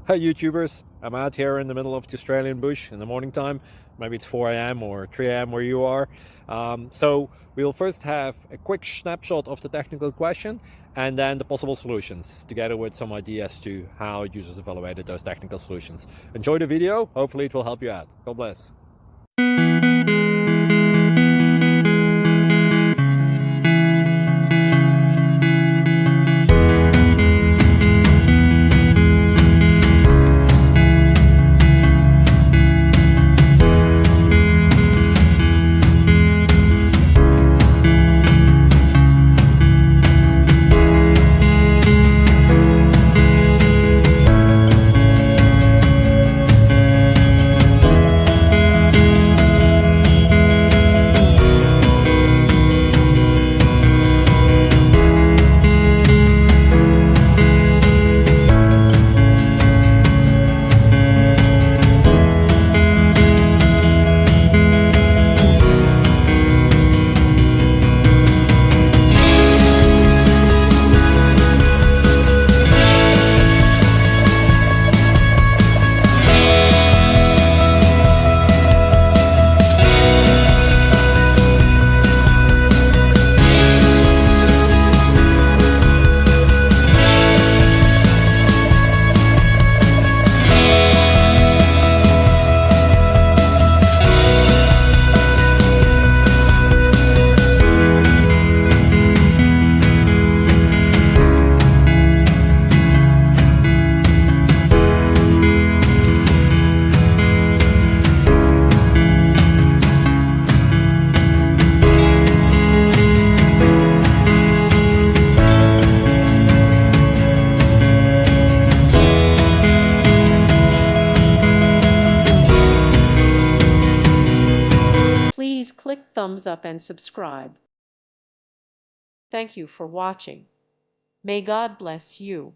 Hi YouTubers, I'm out here in the middle of the Australian bush in the morning time. Maybe it's 4 a.m. or 3 a.m. where you are. So we'll first have a quick snapshot of the technical question and then the possible solutions, together with some ideas to how users evaluated those technical solutions. Enjoy the video, hopefully it will help you out. God bless. Please click thumbs up and subscribe. Thank you for watching. May God bless you.